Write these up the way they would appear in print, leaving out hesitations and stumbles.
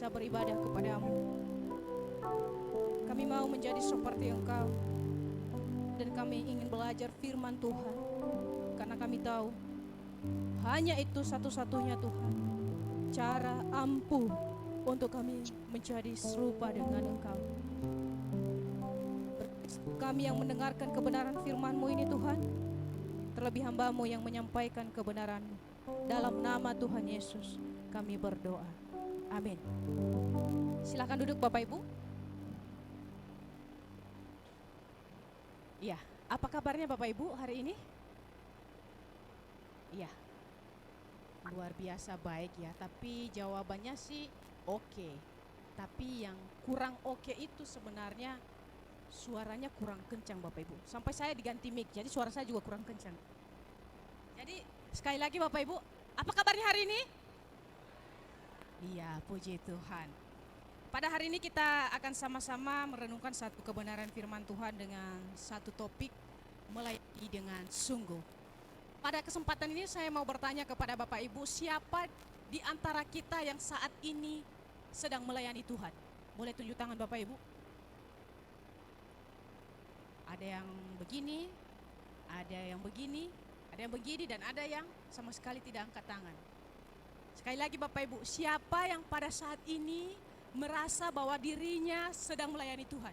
bisa beribadah kepadamu. Kami mau menjadi seperti Engkau, dan kami ingin belajar firman Tuhan, karena kami tahu hanya itu satu-satunya Tuhan, cara ampuh untuk kami menjadi serupa dengan Engkau. Kami yang mendengarkan kebenaran firman-Mu ini Tuhan, terlebih hamba-Mu yang menyampaikan kebenaran-Mu. Dalam nama Tuhan Yesus kami berdoa. Amin. Silakan duduk Bapak Ibu. Iya, apa kabarnya Bapak Ibu hari ini? Iya, luar biasa baik ya. Tapi jawabannya sih oke. Tapi yang kurang oke itu sebenarnya suaranya kurang kencang Bapak Ibu. Sampai saya diganti mic, jadi suara saya juga kurang kencang. Jadi sekali lagi Bapak Ibu, apa kabarnya hari ini? Iya, puji Tuhan. Pada hari ini kita akan sama-sama merenungkan satu kebenaran firman Tuhan dengan satu topik, melayani dengan sungguh. Pada kesempatan ini saya mau bertanya kepada Bapak Ibu, siapa di antara kita yang saat ini sedang melayani Tuhan? Boleh tunjuk tangan Bapak Ibu? Ada yang begini, ada yang begini, ada yang begini, dan ada yang sama sekali tidak angkat tangan. Sekali lagi Bapak Ibu, siapa yang pada saat ini merasa bahwa dirinya sedang melayani Tuhan?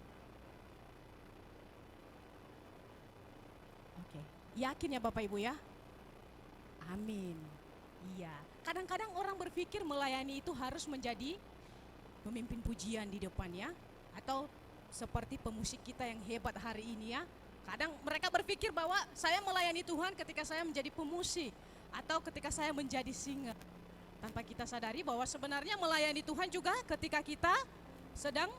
Oke, yakin ya Bapak Ibu ya? Amin. Iya, kadang-kadang orang berpikir melayani itu harus menjadi pemimpin pujian di depannya, atau seperti pemusik kita yang hebat hari ini ya. Kadang mereka berpikir bahwa saya melayani Tuhan ketika saya menjadi pemusik atau ketika saya menjadi singer. Tanpa kita sadari bahwa sebenarnya melayani Tuhan juga ketika kita sedang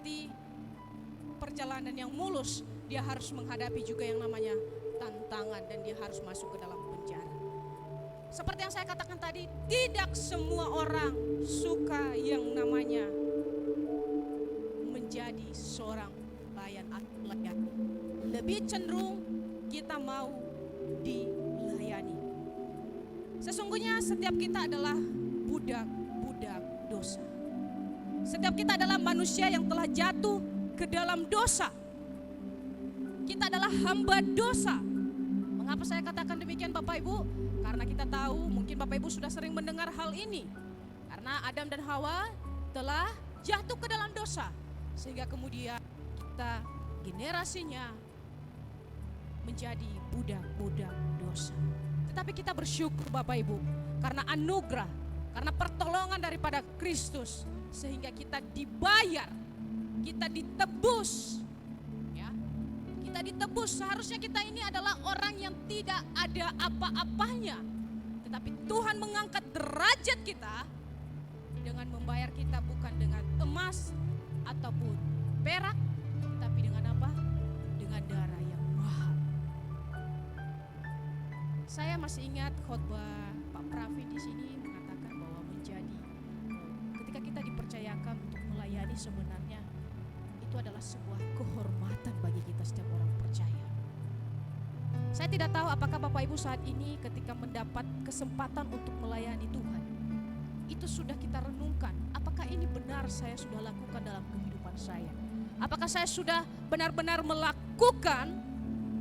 seperti perjalanan yang mulus, dia harus menghadapi juga yang namanya tantangan dan dia harus masuk ke dalam penjara. Seperti yang saya katakan tadi, tidak semua orang suka yang namanya menjadi seorang pelayan atau pelayan. Lebih cenderung kita mau dilayani. Sesungguhnya setiap kita adalah budak-budak dosa. Setiap kita adalah manusia yang telah jatuh ke dalam dosa. Kita adalah hamba dosa. Mengapa saya katakan demikian Bapak Ibu? Karena kita tahu, mungkin Bapak Ibu sudah sering mendengar hal ini. Karena Adam dan Hawa telah jatuh ke dalam dosa. Sehingga kemudian kita generasinya menjadi budak-budak dosa. Tetapi kita bersyukur Bapak Ibu, karena anugerah, karena pertolongan daripada Kristus, sehingga kita dibayar, kita ditebus. Ya, kita ditebus. Seharusnya kita ini adalah orang yang tidak ada apa-apanya. Tetapi Tuhan mengangkat derajat kita dengan membayar kita bukan dengan emas ataupun perak, tapi dengan apa? Dengan darah yang mahal. Saya masih ingat khotbah Pak Pravi di sini mengatakan bahwa ketika kita dipercayakan untuk melayani, sebenarnya itu adalah sebuah kehormatan bagi kita setiap orang percaya. Saya tidak tahu apakah Bapak Ibu saat ini ketika mendapat kesempatan untuk melayani Tuhan, itu sudah kita renungkan, apakah ini benar saya sudah lakukan dalam kehidupan saya? Apakah saya sudah benar-benar melakukan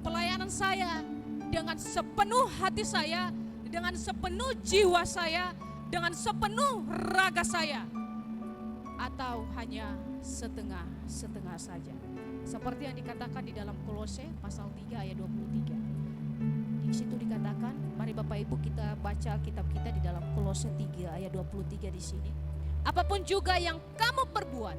pelayanan saya dengan sepenuh hati saya, dengan sepenuh jiwa saya, dengan sepenuh raga saya? Atau hanya setengah-setengah saja? Seperti yang dikatakan di dalam Kolose pasal 3 ayat 23. Di situ dikatakan, mari Bapak Ibu kita baca kitab kita di dalam Kolose 3 ayat 23 di sini. Apapun juga yang kamu perbuat,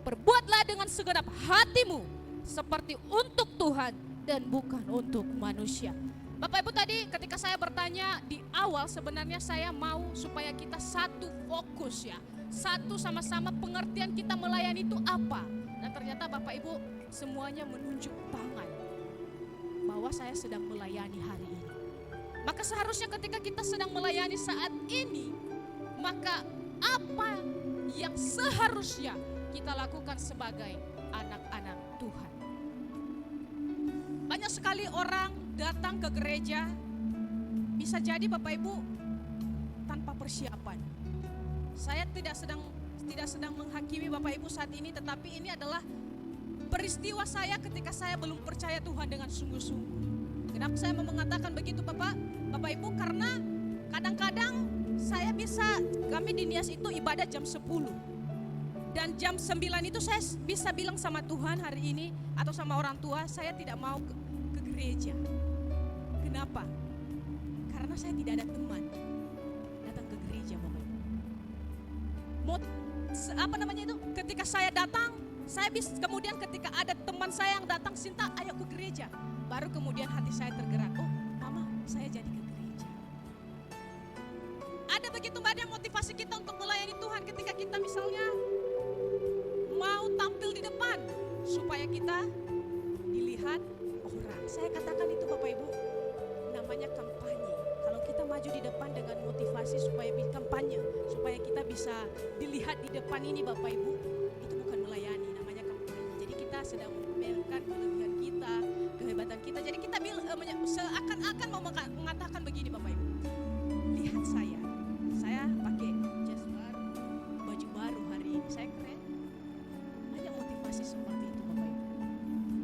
perbuatlah dengan segenap hatimu seperti untuk Tuhan dan bukan untuk manusia. Bapak Ibu, tadi ketika saya bertanya di awal, sebenarnya saya mau supaya kita satu fokus ya. Satu sama-sama pengertian kita melayani itu apa. Dan ternyata Bapak Ibu semuanya menunjuk tangan bahwa saya sedang melayani hari ini. Maka seharusnya ketika kita sedang melayani saat ini, maka apa yang seharusnya kita lakukan sebagai anak-anak Tuhan? Banyak sekali orang datang ke gereja, bisa jadi Bapak Ibu tanpa persiapan. Saya tidak sedang menghakimi Bapak Ibu saat ini, tetapi ini adalah peristiwa saya ketika saya belum percaya Tuhan dengan sungguh-sungguh. Kenapa saya mau mengatakan begitu Bapak Ibu? Karena kadang-kadang kami di Nias itu ibadah jam 10. Dan jam 9 itu saya bisa bilang sama Tuhan hari ini atau sama orang tua, saya tidak mau ke gereja. Kenapa? Karena saya tidak ada teman datang ke gereja Bapak Ibu. Ketika saya datang, kemudian ketika ada teman saya yang datang, Sinta ayo ke gereja. Baru kemudian hati saya tergerak, oh mama saya jadi ke gereja. Ada begitu banyak motivasi kita untuk melayani Tuhan ketika kita misalnya mau tampil di depan supaya kita dilihat orang. Saya katakan itu Bapak Ibu, namanya kampanye. Kalau kita maju di depan dengan motivasi supaya kampanye, supaya kita bisa dilihat di depan ini Bapak Ibu, itu bukan melayani, namanya kampanye. Jadi kita sedang memamerkan kelebihan kita, kehebatan kita. Jadi kita seakan-akan mau mengatakan begini Bapak Ibu, lihat saya pakai jas baru, baju baru hari ini, saya keren. Banyak motivasi seperti itu Bapak Ibu.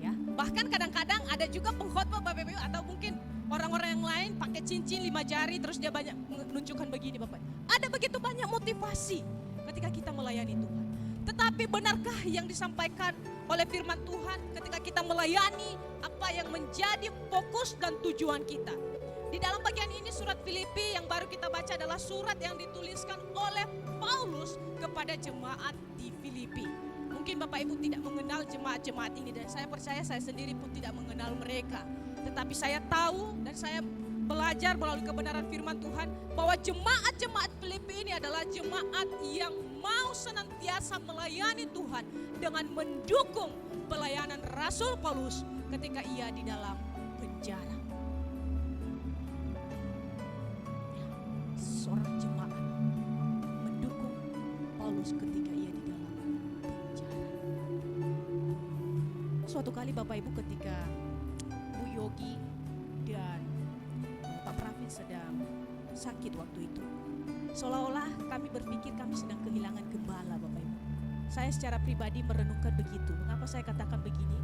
Ya, bahkan kadang-kadang ada juga pengkhotbah Bapak Ibu, atau mungkin orang-orang yang lain pakai cincin 5 jari terus dia banyak menunjukkan begini Bapak. Ada begitu banyak motivasi ketika kita melayani Tuhan. Tetapi benarkah yang disampaikan oleh firman Tuhan ketika kita melayani, apa yang menjadi fokus dan tujuan kita? Di dalam bagian ini surat Filipi yang baru kita baca adalah surat yang dituliskan oleh Paulus kepada jemaat di Filipi. Mungkin Bapak Ibu tidak mengenal jemaat-jemaat ini, dan saya percaya saya sendiri pun tidak mengenal mereka. Tetapi saya tahu dan saya belajar melalui kebenaran firman Tuhan bahwa jemaat-jemaat Filipi ini adalah jemaat yang mau senantiasa melayani Tuhan dengan mendukung pelayanan Rasul Paulus ketika ia di dalam penjara. Seorang jemaat mendukung Paulus ketika ia di dalam penjara. Suatu kali Bapak Ibu, ketika Bu Yogi dan Pak Pravin sedang sakit waktu itu, seolah-olah kami berpikir kami sedang kehilangan gembala, Bapak Ibu. Saya secara pribadi merenungkan begitu. Mengapa saya katakan begini?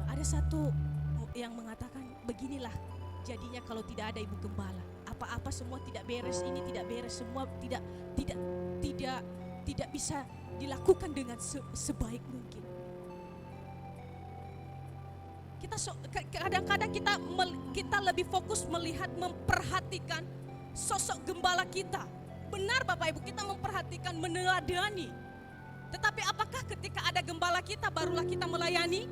Ada satu yang mengatakan beginilah jadinya kalau tidak ada ibu gembala. Apa-apa semua tidak beres, ini tidak beres, semua tidak bisa dilakukan dengan sebaik mungkin. Kadang-kadang kita lebih fokus melihat, memperhatikan sosok gembala kita. Benar Bapak Ibu, kita memperhatikan, meneladani. Tetapi apakah ketika ada gembala kita barulah kita melayani?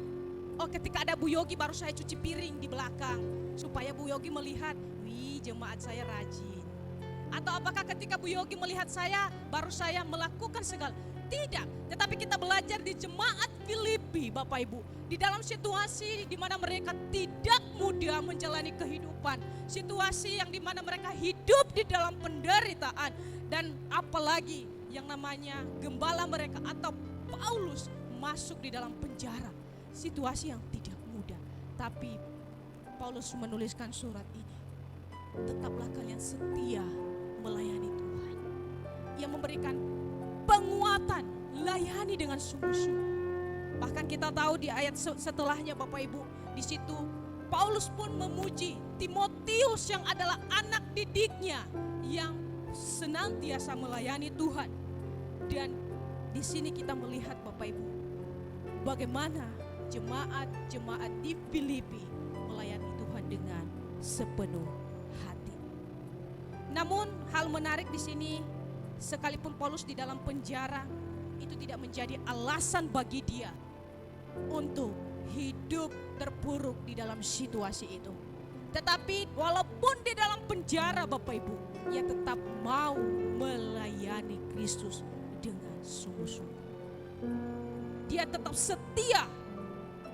Oh, ketika ada Bu Yogi baru saya cuci piring di belakang supaya Bu Yogi melihat, wih jemaat saya rajin. Atau apakah ketika Bu Yogi melihat saya baru saya melakukan segala? Tidak, tetapi kita belajar di jemaat Filipi Bapak Ibu, di dalam situasi di mana mereka tidak mudah menjalani kehidupan, situasi yang di mana mereka hidup di dalam penderitaan, dan apalagi yang namanya gembala mereka atau Paulus masuk di dalam penjara, situasi yang tidak mudah. Tapi Paulus menuliskan surat ini, tetaplah kalian setia melayani Tuhan. Ia memberikan penguatan, layani dengan sungguh-sungguh. Bahkan kita tahu di ayat setelahnya Bapak Ibu, di situ Paulus pun memuji Timotius yang adalah anak didiknya yang senantiasa melayani Tuhan. Dan di sini kita melihat Bapak Ibu, bagaimana jemaat-jemaat di Filipi melayani Tuhan dengan sepenuh hati. Namun hal menarik di sini, sekalipun Paulus di dalam penjara, itu tidak menjadi alasan bagi dia untuk hidup terpuruk di dalam situasi itu. Tetapi walaupun di dalam penjara Bapak Ibu, ia tetap mau melayani Kristus dengan sungguh-sungguh. Dia tetap setia.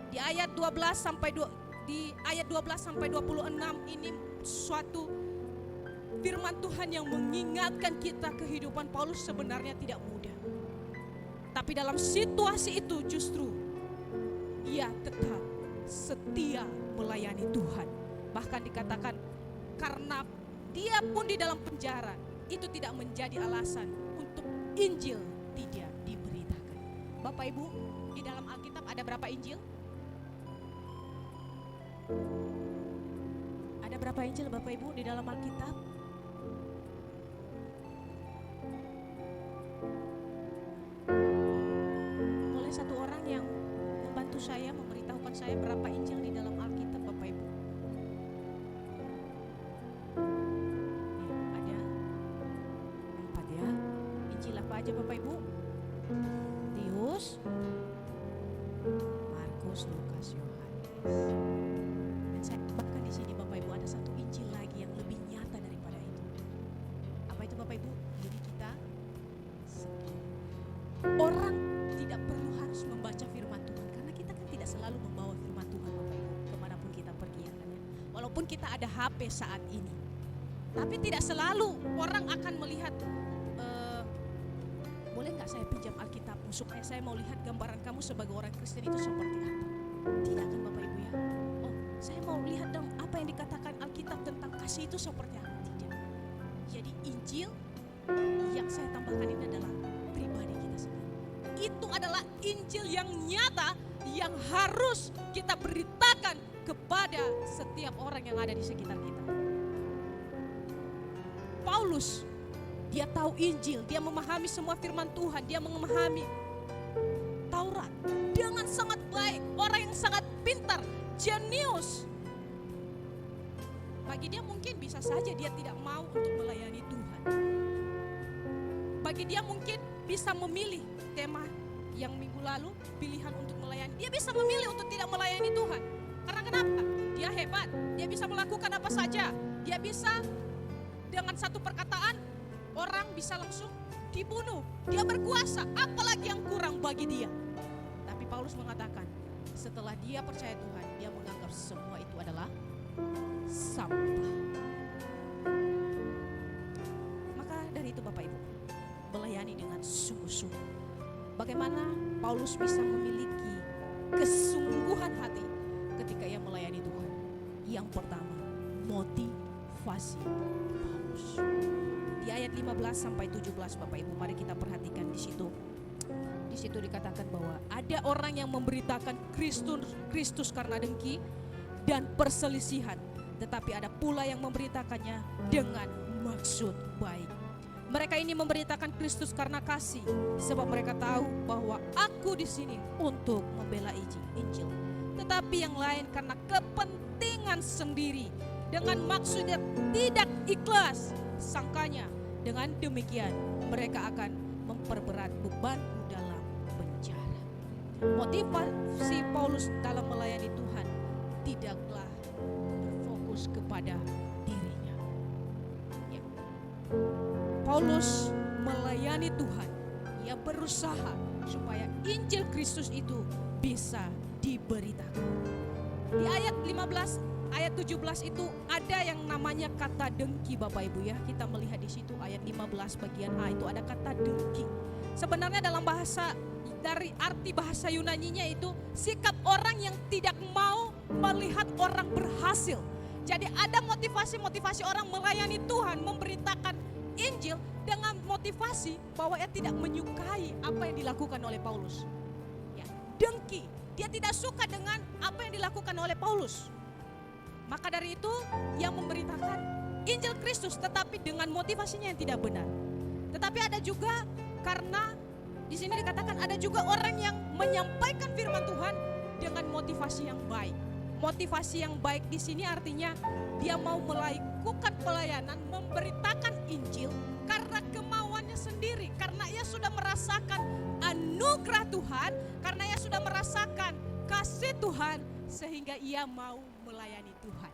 Di ayat 12 sampai 26 ini suatu firman Tuhan yang mengingatkan kita kehidupan Paulus sebenarnya tidak mudah. Tapi dalam situasi itu justru ia tetap setia melayani Tuhan. Bahkan dikatakan karena dia pun di dalam penjara, itu tidak menjadi alasan untuk Injil tidak diberitakan. Bapak Ibu, di dalam Alkitab ada berapa Injil? Ada berapa Injil Bapak Ibu di dalam Alkitab? Boleh satu orang yang membantu saya, memberitahukan saya berapa Injil di dalam Alkitab Bapak Ibu? Ya, ada 4 ya. Injil apa aja Bapak Ibu? Matius, Markus, Lukas, Yohanes. Dan saya bahkan di sini Bapak Ibu ada satu Injil lagi yang lebih nyata daripada itu. Apa itu Bapak Ibu? Jadi kita orang tidak perlu harus membaca firman Tuhan, karena kita kan tidak selalu membawa firman Tuhan Bapak Ibu kemanapun kita pergi ya kan ya. Walaupun kita ada HP saat ini, tapi tidak selalu orang akan melihat boleh nggak saya pinjam Alkitabmu supaya saya mau lihat gambaran kamu sebagai orang Kristen itu seperti apa. Tidak kan Bapak Ibu ya. Oh, saya mau lihat dong apa yang dikatakan Alkitab tentang kasih itu seperti apa. Tidak. Jadi Injil yang saya tambahkan ini adalah pribadi kita sendiri. Itu adalah Injil yang nyata yang harus kita beritakan kepada setiap orang yang ada di sekitar kita. Paulus, dia tahu Injil, dia memahami semua firman Tuhan, dia memahami Taurat dengan sangat baik, orang yang sangat pintar, jenius. Bagi dia mungkin bisa saja dia tidak mau untuk melayani Tuhan. Bagi dia mungkin bisa memilih tema yang minggu lalu, pilihan untuk melayani. Dia bisa memilih untuk tidak melayani Tuhan. Karena kenapa? Dia hebat, dia bisa melakukan apa saja. Dia bisa dengan satu perkataan, orang bisa langsung dibunuh. Dia berkuasa, apalagi yang kurang bagi dia. Paulus mengatakan, setelah dia percaya Tuhan, dia menganggap semua itu adalah sampah. Maka dari itu Bapak Ibu, melayani dengan sungguh-sungguh. Bagaimana Paulus bisa memiliki kesungguhan hati ketika ia melayani Tuhan? Yang pertama, motivasi Paulus. Di ayat 15 sampai 17 Bapak Ibu, mari kita perhatikan di situ. Di situ dikatakan bahwa ada orang yang memberitakan Kristus karena dengki dan perselisihan, tetapi ada pula yang memberitakannya dengan maksud baik. Mereka ini memberitakan Kristus karena kasih, sebab mereka tahu bahwa aku di sini untuk membela Injil. Tetapi yang lain karena kepentingan sendiri, dengan maksud yang tidak ikhlas. Sangkanya dengan demikian mereka akan memperberat bebanku dalam penjara. Motivasi Paulus dalam melayani Tuhan tidaklah berfokus kepada dirinya. Ya. Paulus melayani Tuhan, ia berusaha supaya Injil Kristus itu bisa diberitakan. Di ayat 15, ayat 17 itu ada yang namanya kata dengki Bapak Ibu ya. Kita melihat di situ ayat 15 bagian A itu ada kata dengki. Sebenarnya dalam bahasa, dari arti bahasa Yunaninya itu sikap orang yang tidak mau melihat orang berhasil. Jadi ada motivasi orang melayani Tuhan, memberitakan Injil dengan motivasi bahwa ia tidak menyukai apa yang dilakukan oleh Paulus. Ya, dengki, dia tidak suka dengan apa yang dilakukan oleh Paulus. Maka dari itu yang memberitakan Injil Kristus tetapi dengan motivasinya yang tidak benar. Tetapi ada juga karena di sini dikatakan ada juga orang yang menyampaikan firman Tuhan dengan motivasi yang baik. Motivasi yang baik di sini artinya dia mau melakukan pelayanan, memberitakan Injil karena kemauannya sendiri, karena ia sudah merasakan anugerah Tuhan, karena ia sudah merasakan kasih Tuhan, sehingga ia mau melayani Tuhan.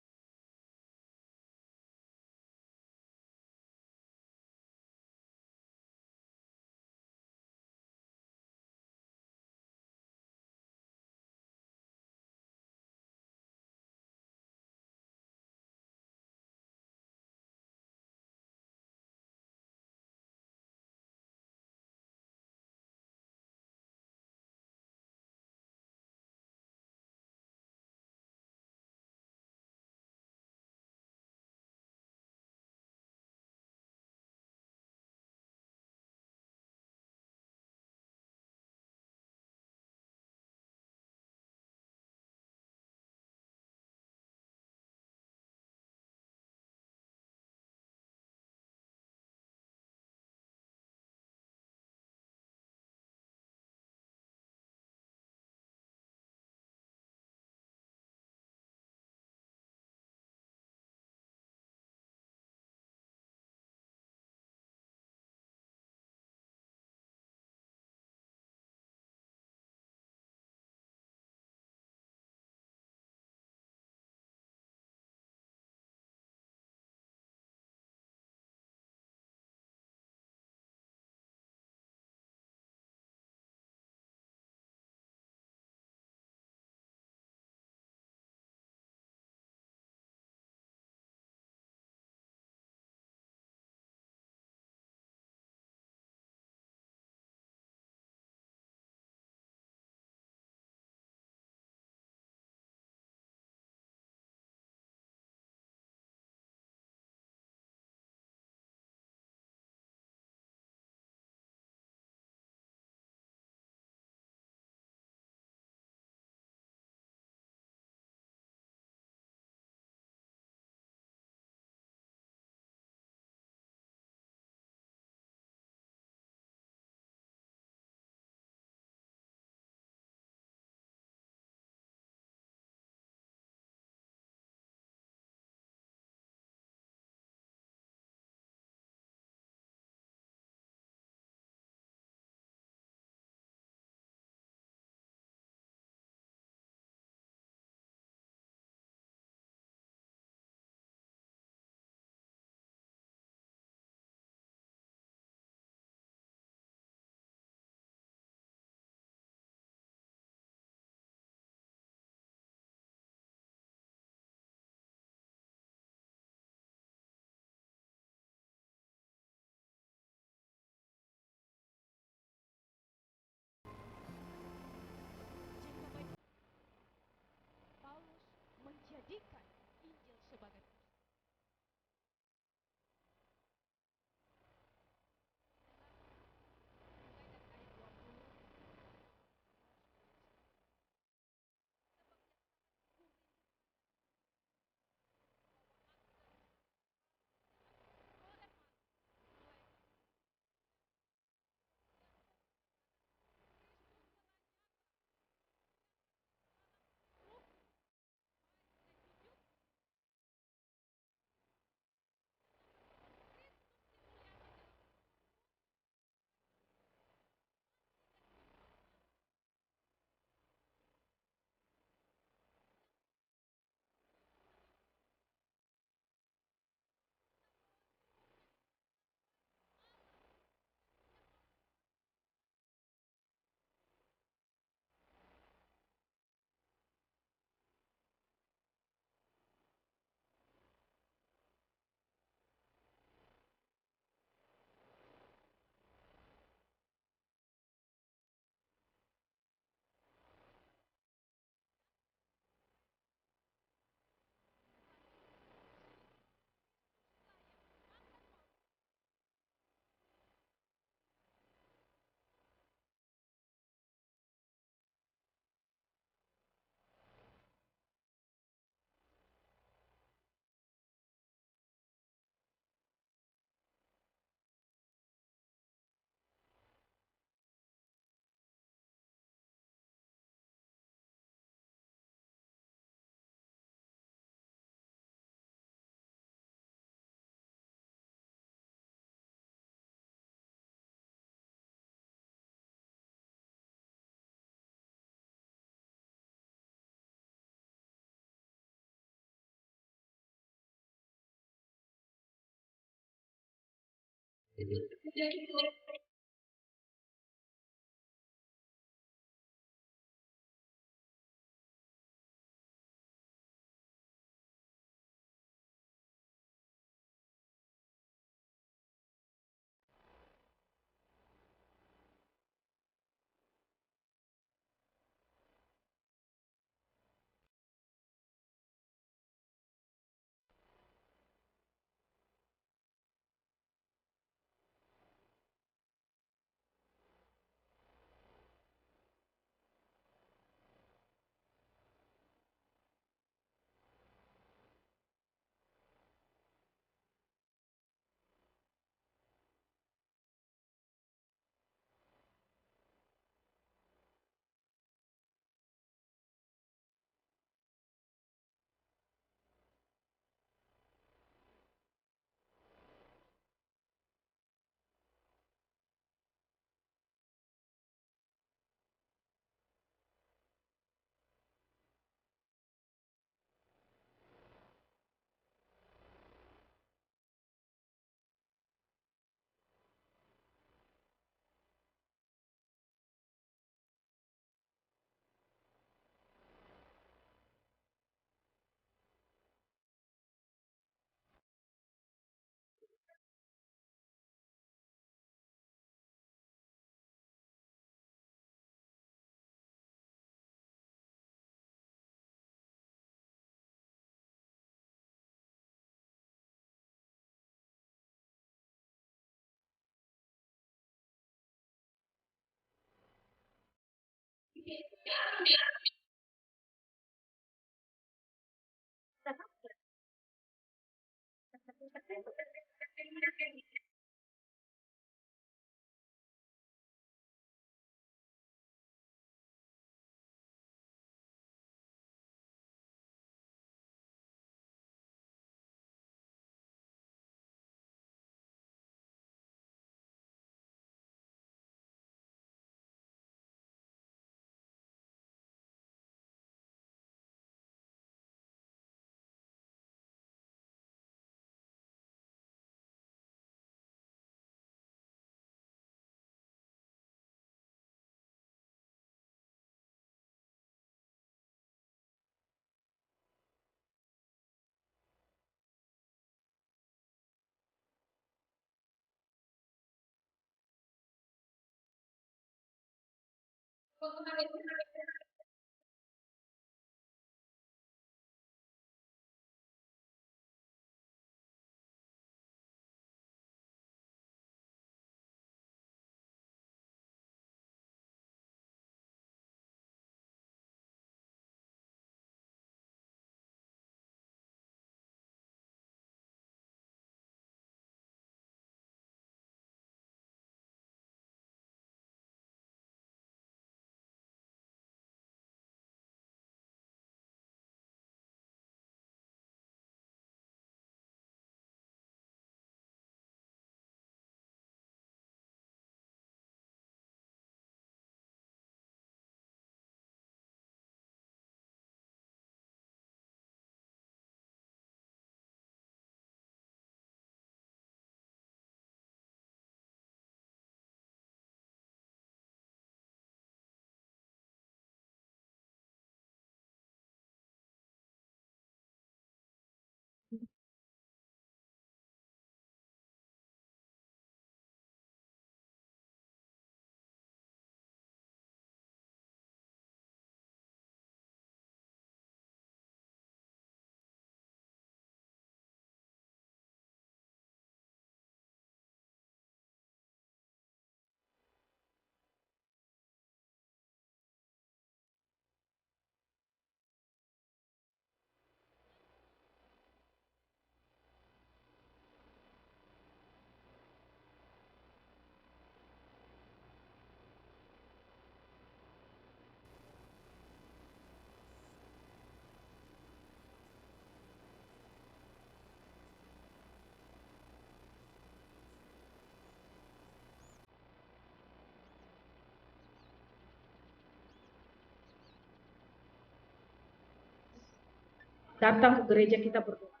Datang ke gereja kita berdoa.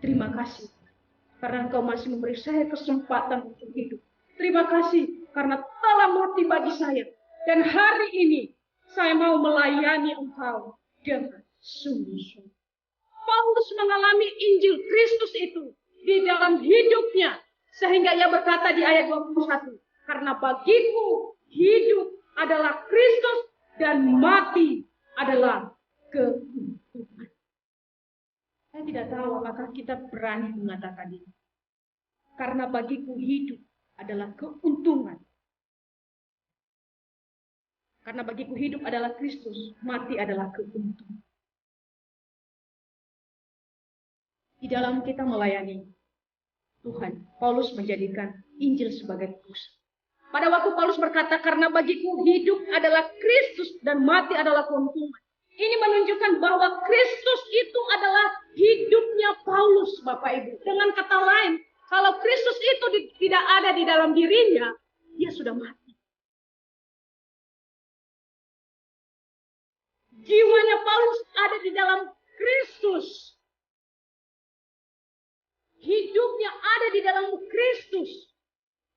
Terima kasih karena Engkau masih memberi saya kesempatan untuk hidup. Terima kasih karena telah mati bagi saya. Dan hari ini saya mau melayani Engkau dengan sungguh-sungguh. Paulus mengalami Injil Kristus itu di dalam hidupnya. Sehingga ia berkata di ayat 21, karena bagiku hidup adalah Kristus dan mati adalah keuntungan. Saya tidak tahu apakah kita berani mengatakan ini. Karena bagiku hidup adalah keuntungan. Karena bagiku hidup adalah Kristus, mati adalah keuntungan. Di dalam kita melayani Tuhan, Paulus menjadikan Injil sebagai pusat. Pada waktu Paulus berkata, karena bagiku hidup adalah Kristus dan mati adalah keuntungan. Ini menunjukkan bahwa Kristus itu adalah hidupnya Paulus, Bapak Ibu. Dengan kata lain, kalau Kristus itu tidak ada di dalam dirinya, dia sudah mati. Jiwanya Paulus ada di dalam Kristus. Hidupnya ada di dalam Kristus.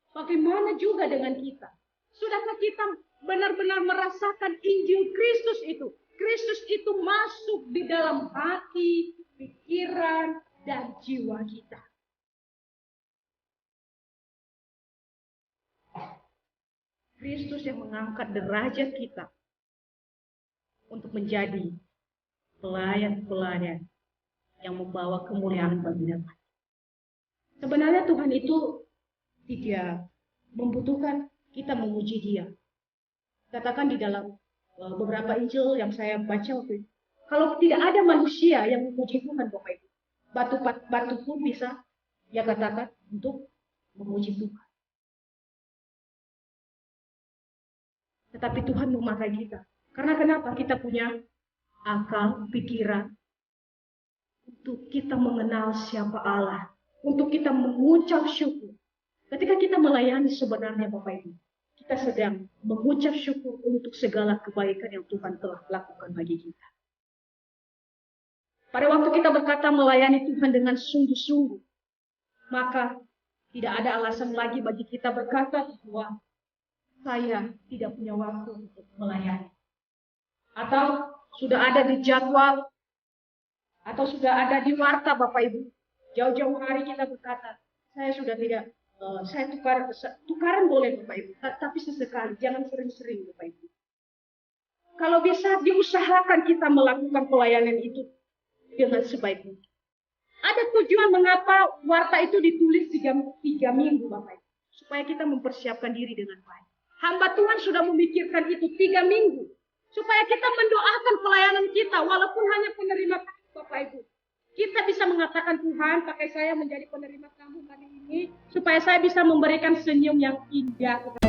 Bagaimana juga dengan kita? Sudahkah kita benar-benar merasakan Injil Kristus itu? Kristus itu masuk di dalam hati, pikiran, dan jiwa kita. Kristus yang mengangkat derajat kita untuk menjadi pelayan-pelayan yang membawa kemuliaan bagi nama. Sebenarnya Tuhan itu tidak membutuhkan kita memuji Dia. Katakan di dalam beberapa Injil yang saya baca waktu itu, kalau tidak ada manusia yang memuji Tuhan, Bapak Ibu, batu pun bisa dia katakan untuk memuji Tuhan. Tetapi Tuhan memakai kita. Karena kenapa? Kita punya akal, pikiran, untuk kita mengenal siapa Allah, untuk kita mengucap syukur. Ketika kita melayani sebenarnya Bapak Ibu, kita sedang mengucap syukur untuk segala kebaikan yang Tuhan telah lakukan bagi kita. Pada waktu kita berkata melayani Tuhan dengan sungguh-sungguh, maka tidak ada alasan lagi bagi kita berkata bahwa saya tidak punya waktu untuk melayani. Atau sudah ada di jadwal, atau sudah ada di warta Bapak Ibu. Jauh-jauh hari kita berkata, saya sudah tidak, saya tukaran boleh Bapak Ibu, tapi sesekali, jangan sering-sering Bapak Ibu. Kalau bisa diusahakan kita melakukan pelayanan itu dengan sebaik mungkin. Ada tujuan mengapa warta itu ditulis 3 minggu Bapak Ibu, supaya kita mempersiapkan diri dengan baik. Hamba Tuhan sudah memikirkan itu 3 minggu. Supaya kita mendoakan pelayanan kita. Walaupun hanya penerima kamu Bapak Ibu. Kita bisa mengatakan Tuhan pakai saya menjadi penerima kamu hari ini. Supaya saya bisa memberikan senyum yang indah kepada